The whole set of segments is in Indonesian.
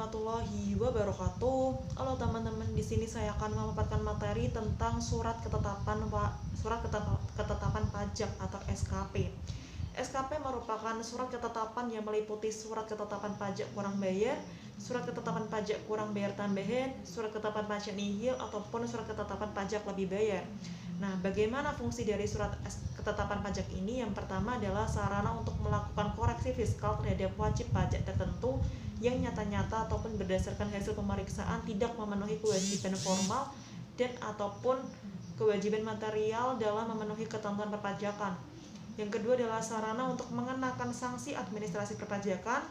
warahmatullahi wabarakatuh. Halo teman-teman, di sini saya akan memaparkan materi tentang surat ketetapan pajak atau SKP. SKP merupakan surat ketetapan yang meliputi surat ketetapan pajak kurang bayar, surat ketetapan pajak kurang bayar tambahan, surat ketetapan pajak nihil ataupun surat ketetapan pajak lebih bayar. Nah, bagaimana fungsi dari surat ketetapan pajak ini? Yang pertama adalah sarana untuk melakukan koreksi fiskal terhadap wajib pajak tertentu yang nyata-nyata ataupun berdasarkan hasil pemeriksaan tidak memenuhi kewajiban formal dan ataupun kewajiban material dalam memenuhi ketentuan perpajakan. Yang kedua adalah sarana untuk mengenakan sanksi administrasi perpajakan.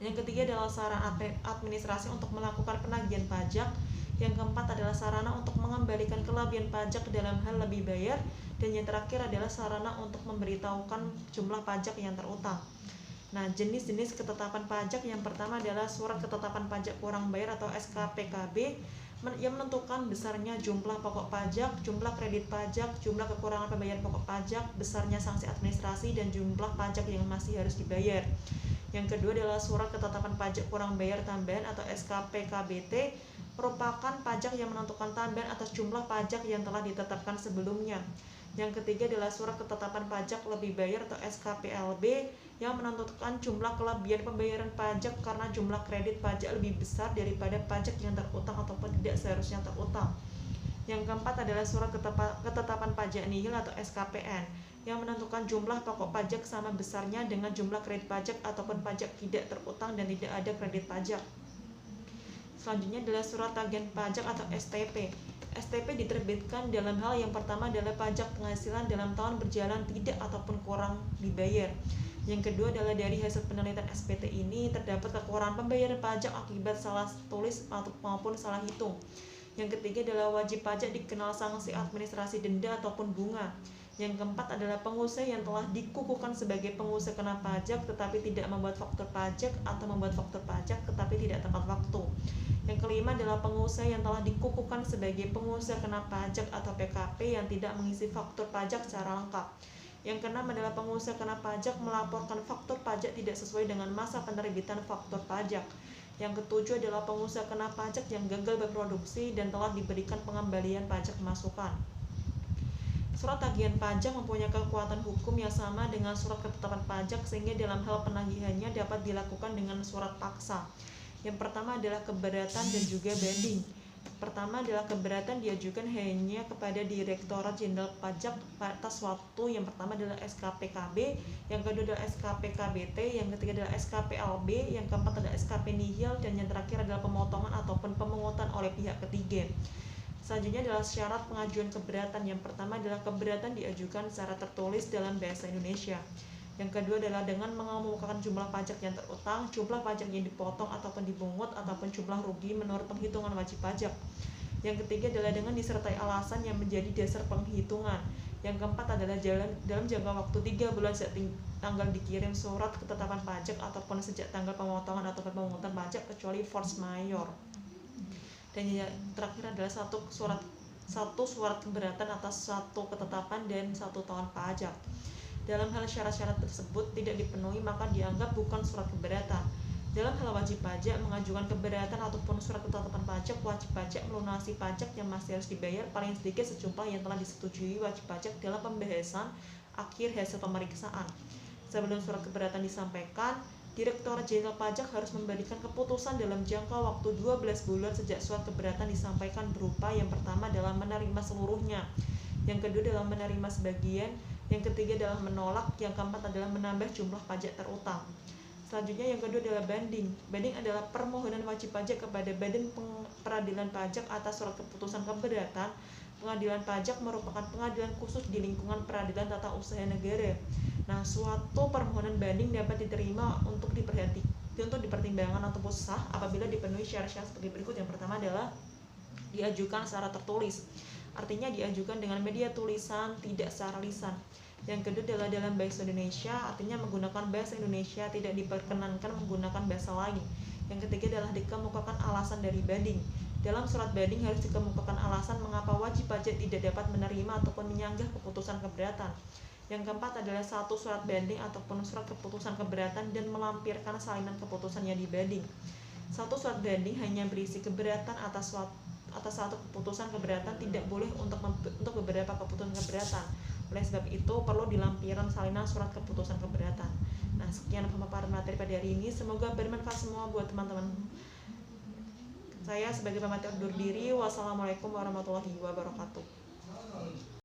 Yang ketiga adalah sarana administrasi untuk melakukan penagihan pajak. Yang keempat adalah sarana untuk mengembalikan kelebihan pajak dalam hal lebih bayar. Dan yang terakhir adalah sarana untuk memberitahukan jumlah pajak yang terutang. Nah, jenis-jenis ketetapan pajak yang pertama adalah surat ketetapan pajak kurang bayar atau SKPKB yang menentukan besarnya jumlah pokok pajak, jumlah kredit pajak, jumlah kekurangan pembayaran pokok pajak, besarnya sanksi administrasi, dan jumlah pajak yang masih harus dibayar. Yang kedua adalah surat ketetapan pajak kurang bayar tambahan atau SKPKBT, merupakan pajak yang menentukan tambahan atas jumlah pajak yang telah ditetapkan sebelumnya. Yang ketiga adalah surat ketetapan pajak lebih bayar atau SKPLB yang menentukan jumlah kelebihan pembayaran pajak karena jumlah kredit pajak lebih besar daripada pajak yang terutang ataupun tidak seharusnya terutang. Yang keempat adalah surat ketetapan pajak nihil atau SKPN yang menentukan jumlah pokok pajak sama besarnya dengan jumlah kredit pajak ataupun pajak tidak terutang dan tidak ada kredit pajak. Selanjutnya adalah surat tagihan pajak atau STP. STP diterbitkan dalam hal yang pertama adalah pajak penghasilan dalam tahun berjalan tidak ataupun kurang dibayar. Yang kedua adalah dari hasil penelitian SPT ini terdapat kekurangan pembayaran pajak akibat salah tulis maupun salah hitung. Yang ketiga adalah wajib pajak dikenal sanksi administrasi denda ataupun bunga. Yang keempat adalah pengusaha yang telah dikukuhkan sebagai pengusaha kena pajak tetapi tidak membuat faktur pajak atau membuat faktur pajak tetapi tidak tepat waktu. Yang kelima adalah pengusaha yang telah dikukuhkan sebagai pengusaha kena pajak atau PKP yang tidak mengisi faktur pajak secara lengkap. Yang keenam adalah pengusaha kena pajak melaporkan faktur pajak tidak sesuai dengan masa penerbitan faktur pajak. Yang ketujuh adalah pengusaha kena pajak yang gagal berproduksi dan telah diberikan pengembalian pajak masukan. Surat tagihan pajak mempunyai kekuatan hukum yang sama dengan surat ketetapan pajak sehingga dalam hal penagihannya dapat dilakukan dengan surat paksa. Yang pertama adalah keberatan dan juga banding. Pertama adalah keberatan diajukan hanya kepada Direktorat Jenderal Pajak atas suatu. Yang pertama adalah SKPKB, yang kedua adalah SKPKBT, yang ketiga adalah SKPLB, yang keempat adalah SKP nihil, dan yang terakhir adalah pemotongan ataupun pemungutan oleh pihak ketiga. Selanjutnya adalah syarat pengajuan keberatan. Yang pertama adalah keberatan diajukan secara tertulis dalam bahasa Indonesia. Yang kedua adalah dengan mengemukakan jumlah pajak yang terutang, jumlah pajak yang dipotong ataupun dipungut, ataupun jumlah rugi menurut penghitungan wajib pajak. Yang ketiga adalah dengan disertai alasan yang menjadi dasar penghitungan. Yang keempat adalah dalam jangka waktu 3 bulan sejak tanggal dikirim surat ketetapan pajak ataupun sejak tanggal pemotongan ataupun pemungutan pajak kecuali force majeure. Dan yang terakhir adalah satu surat keberatan atas satu ketetapan dan 1 tahun pajak. Dalam hal syarat-syarat tersebut tidak dipenuhi maka dianggap bukan surat keberatan. Dalam hal wajib pajak mengajukan keberatan ataupun surat ketetapan pajak, wajib pajak melunasi pajak yang masih harus dibayar paling sedikit sejumlah yang telah disetujui wajib pajak dalam pembahasan akhir hasil pemeriksaan. Sebelum surat keberatan disampaikan, Direktorat Jenderal Pajak harus memberikan keputusan dalam jangka waktu 12 bulan sejak surat keberatan disampaikan berupa yang pertama adalah menerima seluruhnya, yang kedua adalah menerima sebagian, yang ketiga adalah menolak, yang keempat adalah menambah jumlah pajak terutang. Selanjutnya yang kedua adalah banding. Banding adalah permohonan wajib pajak kepada Badan Peradilan Pajak atas surat keputusan keberatan. Pengadilan pajak merupakan pengadilan khusus di lingkungan peradilan tata usaha negara. Nah, suatu permohonan banding dapat diterima untuk dipertimbangkan ataupun sah apabila dipenuhi syarat-syarat sebagai berikut. Yang pertama adalah diajukan secara tertulis. Artinya diajukan dengan media tulisan, tidak secara lisan. Yang kedua adalah dalam bahasa Indonesia, artinya menggunakan bahasa Indonesia, tidak diperkenankan menggunakan bahasa lain. Yang ketiga adalah dikemukakan alasan dari banding. Dalam surat banding harus dikemukakan alasan mengapa wajib pajak tidak dapat menerima ataupun menyanggah keputusan keberatan. Yang keempat adalah satu surat banding ataupun surat keputusan keberatan dan melampirkan salinan keputusan yang dibanding. Satu surat banding hanya berisi keberatan atas satu keputusan keberatan, tidak boleh untuk beberapa keputusan keberatan. Oleh sebab itu perlu dilampirkan salinan surat keputusan keberatan. Nah, sekian pemaparan materi pada hari ini, semoga bermanfaat semua buat teman-teman. Saya sebagai pemateri undur diri. Wassalamualaikum warahmatullahi wabarakatuh.